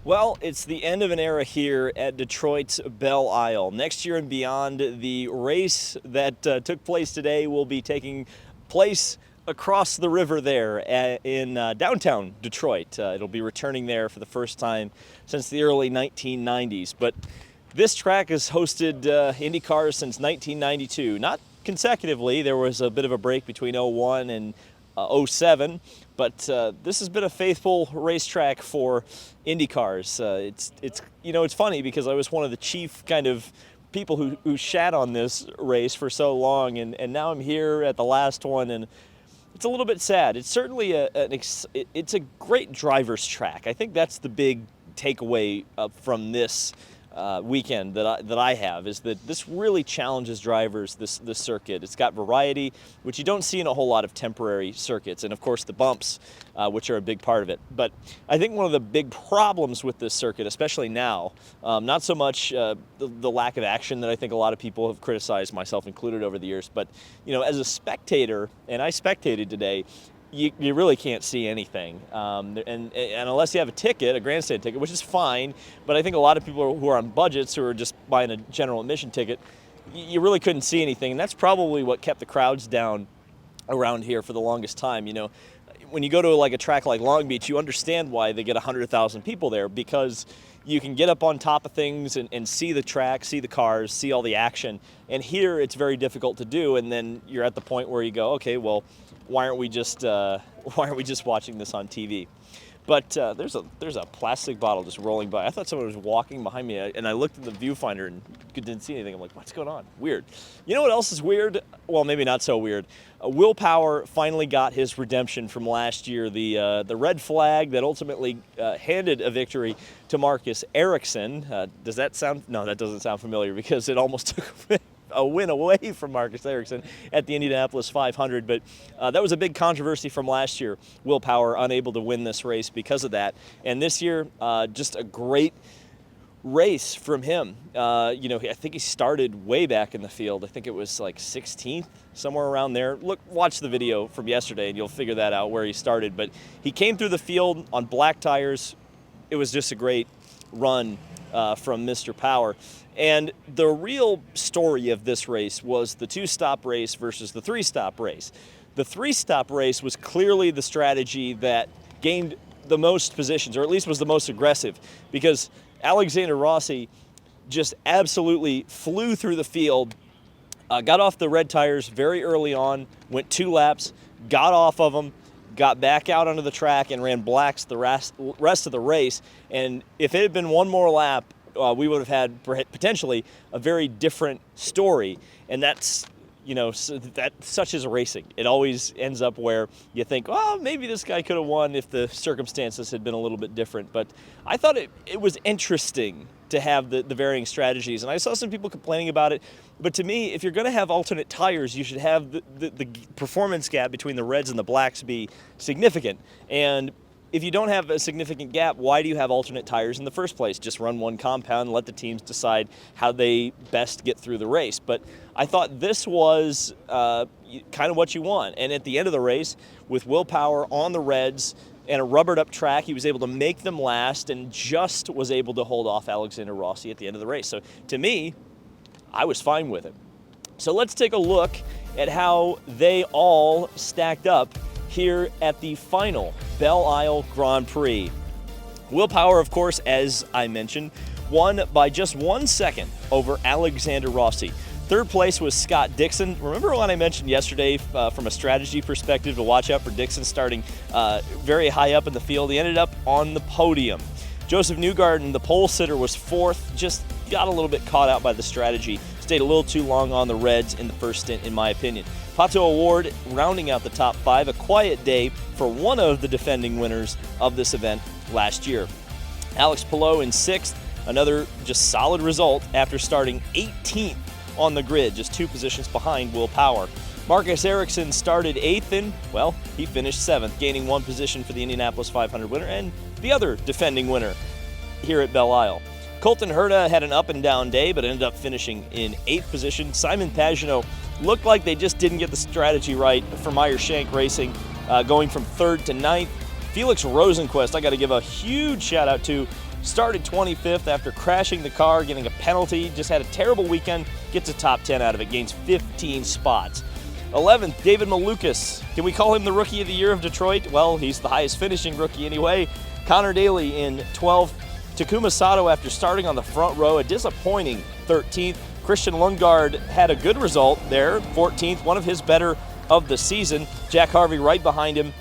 Well, it's the end of an era here at Detroit's Belle Isle. Next year and beyond, the race that took place today will be taking place across the river there in downtown Detroit. It'll be returning there for the first time since the early 1990s. But this track has hosted IndyCars since 1992. Not consecutively. There was a bit of a break between '01 and '07. But this has been a faithful racetrack for IndyCars. It's funny because I was one of the chief kind of people who shat on this race for so long, and now I'm here at the last one, and it's a little bit sad. It's certainly it's a great driver's track. I think that's the big takeaway from this weekend that I have, is that this really challenges drivers, this circuit. It's got variety, which you don't see in a whole lot of temporary circuits, and of course the bumps, which are a big part of it. But I think one of the big problems with this circuit, especially now, not so much the lack of action that I think a lot of people have criticized, myself included, over the years, but as a spectator, and I spectated today, you really can't see anything, and unless you have a ticket, a grandstand ticket, which is fine. But I think a lot of people who are on budgets, who are just buying a general admission ticket, you really couldn't see anything, and that's probably what kept the crowds down around here for the longest time. When you go to a track like Long Beach, you understand why they get 100,000 people there, because you can get up on top of things and see the track, see the cars, see all the action. And here it's very difficult to do, and then you're at the point where you go, okay, well, why aren't we just watching this on TV? But there's a plastic bottle just rolling by. I thought someone was walking behind me, and I looked at the viewfinder and didn't see anything. I'm like, what's going on? Weird. You know what else is weird? Well, maybe not so weird. Will Power finally got his redemption from last year. The red flag that ultimately handed a victory to Marcus Ericsson. Does that sound? No, that doesn't sound familiar, because it almost took a win away from Marcus Ericsson at the Indianapolis 500, but that was a big controversy from last year. Will Power unable to win this race because of that, and this year just a great race from him. I think he started way back in the field. I think it was like 16th, somewhere around there. Watch the video from yesterday and you'll figure that out, where he started. But he came through the field on black tires. It was just a great run from Mr. Power. And the real story of this race was the two-stop race versus the three-stop race. The three-stop race was clearly the strategy that gained the most positions, or at least was the most aggressive, because Alexander Rossi just absolutely flew through the field, got off the red tires very early on, went 2 laps, got off of them, got back out onto the track, and ran blacks the rest of the race. And if it had been one more lap, we would have had potentially a very different story. And that's, such is racing. It always ends up where you think, oh, maybe this guy could have won if the circumstances had been a little bit different. But I thought it was interesting to have the varying strategies. And I saw some people complaining about it. But to me, if you're going to have alternate tires, you should have the performance gap between the reds and the blacks be significant. And if you don't have a significant gap, why do you have alternate tires in the first place? Just run one compound and let the teams decide how they best get through the race. But I thought this was kind of what you want. And at the end of the race, with Will Power on the reds and a rubbered up track, he was able to make them last and just was able to hold off Alexander Rossi at the end of the race. So to me, I was fine with it. So let's take a look at how they all stacked up here at the final Belle Isle Grand Prix. Will Power, of course, as I mentioned, won by just 1 second over Alexander Rossi. Third place was Scott Dixon. Remember when I mentioned yesterday from a strategy perspective to watch out for Dixon starting very high up in the field? He ended up on the podium. Joseph Newgarden, the pole sitter, was fourth, just got a little bit caught out by the strategy. Stayed a little too long on the reds in the first stint, in my opinion. Pato Award rounding out the top 5, a quiet day for one of the defending winners of this event last year. Alex Palou in 6th, another just solid result after starting 18th on the grid, just 2 positions behind Will Power. Marcus Ericsson started 8th and, well, he finished 7th, gaining 1 position for the Indianapolis 500 winner and the other defending winner here at Belle Isle. Colton Herta had an up and down day, but ended up finishing in 8th position. Simon Pagenaud looked like they just didn't get the strategy right for Meyer Shank Racing, going from 3rd to 9th. Felix Rosenquist, I got to give a huge shout out to, started 25th after crashing the car, getting a penalty, just had a terrible weekend, gets a top 10 out of it, gains 15 spots. 11th, David Malukas. Can we call him the Rookie of the Year of Detroit? Well, he's the highest finishing rookie anyway. Connor Daly in 12th. Takuma Sato, after starting on the front row, a disappointing 13th. Christian Lundgaard had a good result there, 14th, one of his better of the season. Jack Harvey right behind him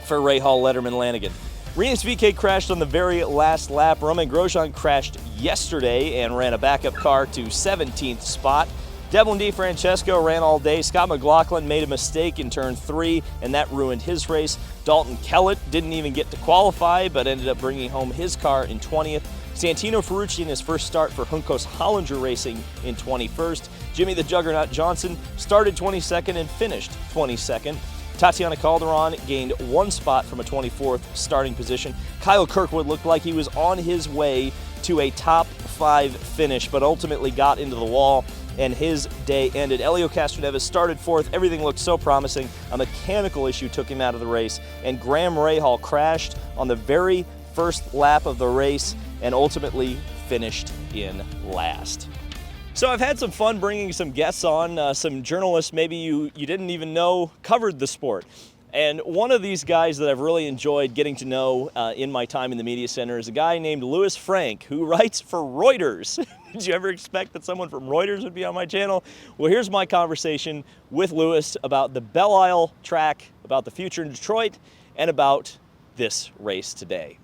for Rahal, Letterman, Lanigan. Rinus VeeKay crashed on the very last lap. Romain Grosjean crashed yesterday and ran a backup car to 17th spot. Devlin DeFrancesco ran all day. Scott McLaughlin made a mistake in turn 3, and that ruined his race. Dalton Kellett didn't even get to qualify, but ended up bringing home his car in 20th. Santino Ferrucci in his first start for Juncos Hollinger Racing in 21st. Jimmy the Juggernaut Johnson started 22nd and finished 22nd. Tatiana Calderon gained 1 spot from a 24th starting position. Kyle Kirkwood looked like he was on his way to a top 5 finish, but ultimately got into the wall, and his day ended. Elio Castroneves started 4th. Everything looked so promising. A mechanical issue took him out of the race, and Graham Rahal crashed on the very first lap of the race and ultimately finished in last. So I've had some fun bringing some guests on, some journalists maybe you didn't even know covered the sport. And one of these guys that I've really enjoyed getting to know in my time in the media center is a guy named Louis Frank, who writes for Reuters. Did you ever expect that someone from Reuters would be on my channel? Well, here's my conversation with Louis about the Belle Isle track, about the future in Detroit, and about this race today.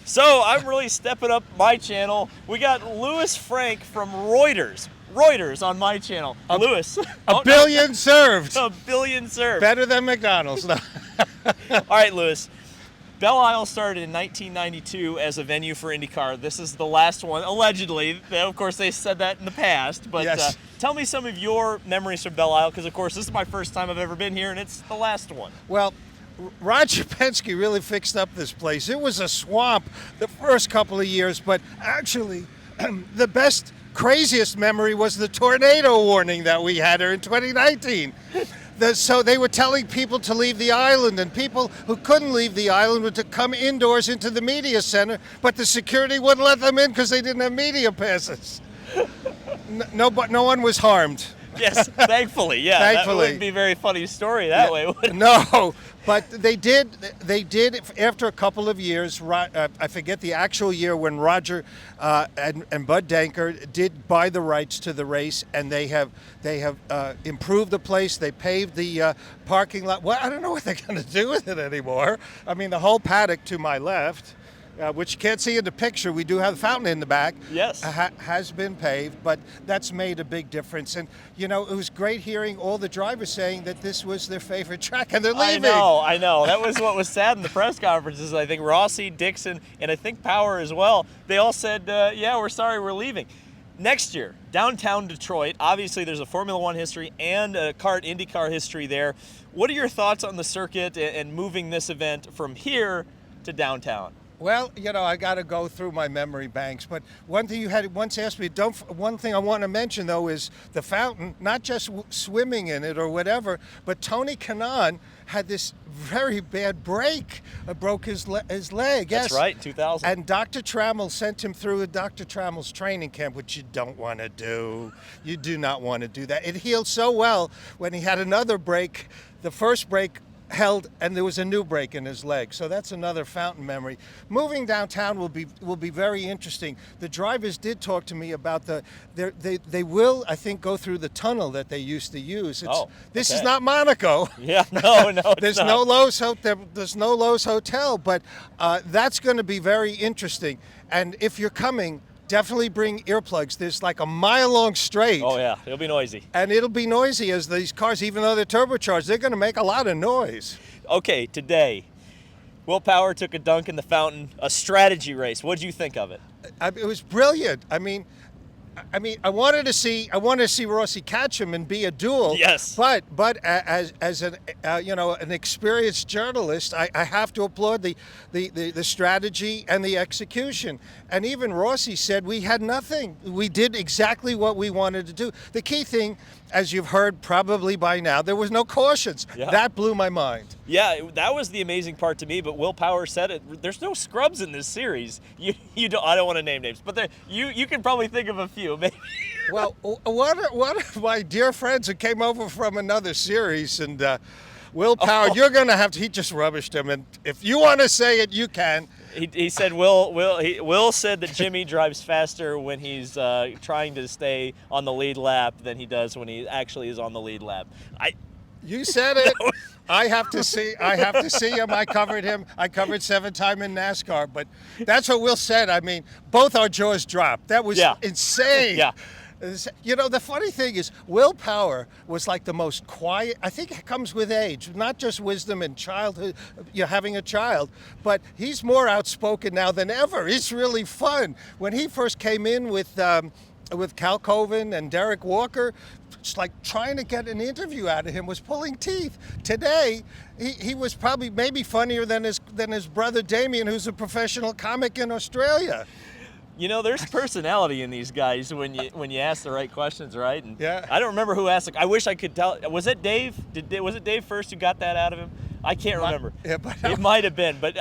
So I'm really stepping up my channel. We got Louis Frank from Reuters. Reuters on my channel. Louis. A billion served. A billion served. Better than McDonald's. All right, Louis. Belle Isle started in 1992 as a venue for IndyCar. This is the last one, allegedly. Of course, they said that in the past. But yes. Tell me some of your memories from Belle Isle, because, of course, this is my first time I've ever been here, and it's the last one. Well, Roger Penske really fixed up this place. It was a swamp the first couple of years, but actually the best, craziest memory was the tornado warning that we had here in 2019. So they were telling people to leave the island, and people who couldn't leave the island were to come indoors into the media center, but the security wouldn't let them in because they didn't have media passes. No one was harmed. Yes, thankfully, yeah. Thankfully. That wouldn't be a very funny story that way, would it? No, but they did, after a couple of years, I forget the actual year, when Roger and Bud Denker did buy the rights to the race, and they have improved the place. They paved the parking lot. Well, I don't know what they're going to do with it anymore. I mean, the whole paddock to my left, which you can't see in the picture, we do have the fountain in the back, yes, has been paved, but that's made a big difference. And, you know, it was great hearing all the drivers saying that this was their favorite track, and they're leaving. I know. That was what was sad in the press conferences. I think Rossi, Dixon, and I think Power as well, they all said, yeah, we're sorry, we're leaving. Next year, downtown Detroit, obviously there's a Formula One history and a IndyCar history there. What are your thoughts on the circuit and moving this event from here to downtown? Well, you know, I got to go through my memory banks, but one thing you had once asked me, one thing I want to mention, though, is the fountain, not just swimming in it or whatever, but Tony Kanaan had this very bad break, broke his leg. Yes. That's right, 2000. And Dr. Trammell sent him through Dr. Trammell's training camp, which you don't want to do. You do not want to do that. It healed so well when he had another break, the first break held, and there was a new break in his leg. So that's another fountain memory. Moving downtown will be very interesting. The drivers did talk to me about they will, I think, go through the tunnel that they used to use. This is not Monaco. Yeah, no, there's no Lowe's Hotel, but that's going to be very interesting. And if you're coming, definitely bring earplugs. There's like a mile-long straight. Oh, yeah. It'll be noisy. And it'll be noisy, as these cars, even though they're turbocharged, they're going to make a lot of noise. Okay, today, Will Power took a dunk in the fountain, a strategy race. What did you think of it? It was brilliant. I mean, I wanted to see Rossi catch him and be a duel. Yes. But as an experienced journalist, I have to applaud the strategy and the execution. And even Rossi said we had nothing. We did exactly what we wanted to do. The key thing, as you've heard probably by now, there was no cautions. Yeah. That blew my mind. Yeah, that was the amazing part to me. But Will Power said it. There's no scrubs in this series. You don't. I don't want to name names, but you can probably think of a few. Maybe. Well, one of my dear friends who came over from another series, and Will Power, you're going to have to, he just rubbished him. And if you want to say it, you can. He said Will said that Jimmy drives faster when he's trying to stay on the lead lap than he does when he actually is on the lead lap. You said it. I have to see him. I covered him. I covered 7-time in NASCAR, but that's what Will said. I mean, both our jaws dropped. That was insane. Yeah. You know, the funny thing is, Will Power was like the most quiet. I think it comes with age, not just wisdom and childhood, having a child, but he's more outspoken now than ever. He's really fun. When he first came in with Cal Coven and Derek Walker, it's like trying to get an interview out of him was pulling teeth. Today, he was probably maybe funnier than his brother Damien, who's a professional comic in Australia. You know, there's personality in these guys when you ask the right questions, right? And yeah. I don't remember who asked. I wish I could tell. Was it Dave? Was it Dave first who got that out of him? I can't remember. Yeah, but it might have been, but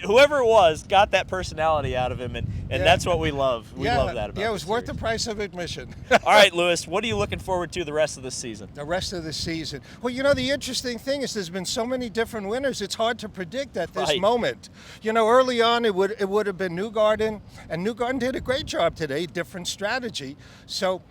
whoever it was got that personality out of him, and that's what we love. We love that about. Yeah, it was this worth series. the price of admission. All right, Lewis, what are you looking forward to the rest of the season? The rest of the season. Well, you know, the interesting thing is there's been so many different winners. It's hard to predict at this moment. You know, early on it would have been Newgarden, and Newgarden did a great job today. Different strategy. So,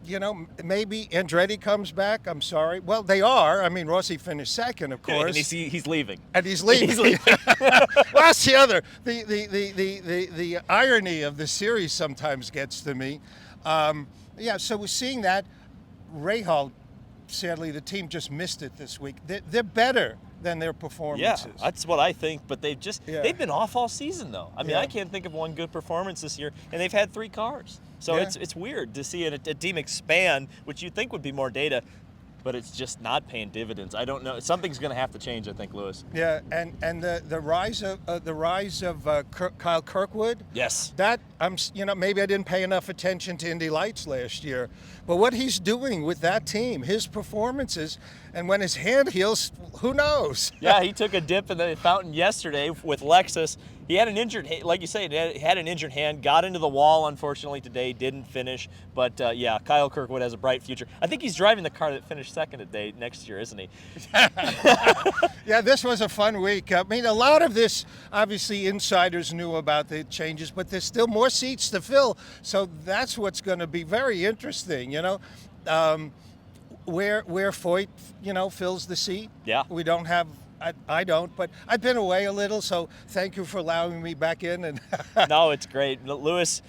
you know, maybe Andretti comes back. I'm sorry. Well, they are. I mean, Rossi finished second, of course. And he's leaving. And he's leaving. He's leaving. Well, that's the other. The irony of the series sometimes gets to me. Yeah, so we're seeing that. Rahal, sadly, the team just missed it this week. They're better than their performances. Yeah, that's what I think. But they've been off all season, though. I mean, I can't think of one good performance this year, and they've had 3 cars. So it's weird to see a team expand, which you'd think would be more data, but it's just not paying dividends. I don't know. Something's going to have to change, I think, Lewis. Yeah, and the rise of Kyle Kirkwood. Yes. That maybe I didn't pay enough attention to Indy Lights last year, but what he's doing with that team, his performances, and when his hand heals, who knows? Yeah, he took a dip in the fountain yesterday with Lexus. He had an injured, like you say, he had an injured hand, got into the wall, unfortunately, today, didn't finish. But, yeah, Kyle Kirkwood has a bright future. I think he's driving the car that finished second today next year, isn't he? Yeah, this was a fun week. I mean, a lot of this, obviously, insiders knew about the changes, but there's still more seats to fill. So that's what's going to be very interesting, you know. Where Foyt, fills the seat. Yeah. We don't have... I don't, but I've been away a little, so thank you for allowing me back in. And No, it's great. Lewis,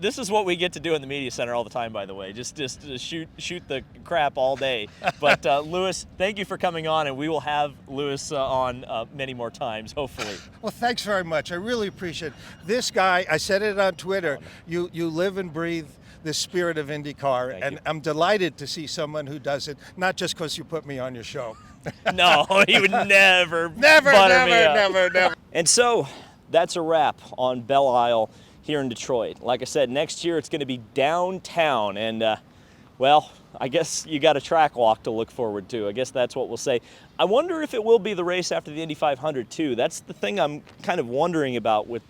this is what we get to do in the media center all the time, by the way, just shoot the crap all day. But Lewis, thank you for coming on, and we will have Lewis on many more times, hopefully. Well, thanks very much. I really appreciate it. This guy, I said it on Twitter, you live and breathe the spirit of IndyCar, and I'm delighted to see someone who does it, not just because you put me on your show. No, he would never never. And so that's a wrap on Belle Isle here in Detroit. Like I said, next year it's going to be downtown, and well, I guess you got a track walk to look forward to. I guess that's what we'll say. I wonder if it will be the race after the Indy 500 too. That's the thing I'm kind of wondering about with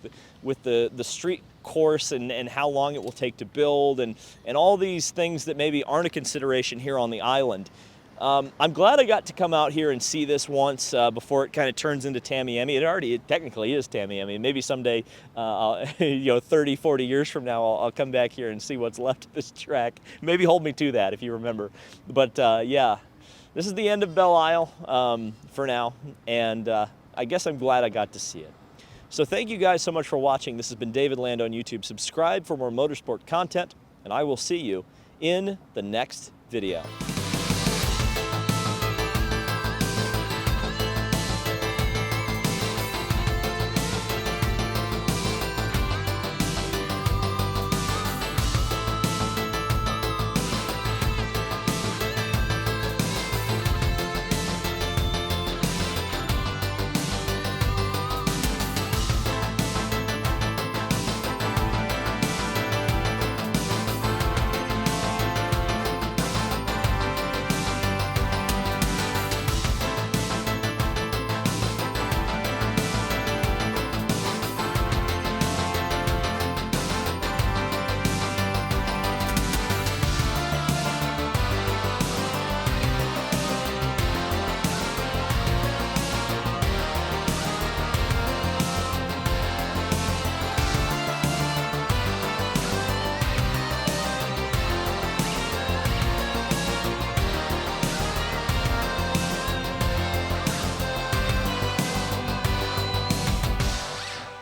the street course and how long it will take to build and all these things that maybe aren't a consideration here on the island. I'm glad I got to come out here and see this once before it kind of turns into Tamiami. It technically is Tamiami. Maybe someday, 30, 40 years from now, I'll come back here and see what's left of this track. Maybe hold me to that if you remember. But yeah, this is the end of Belle Isle for now, and I guess I'm glad I got to see it. So thank you guys so much for watching. This has been David Land on YouTube. Subscribe for more motorsport content, and I will see you in the next video.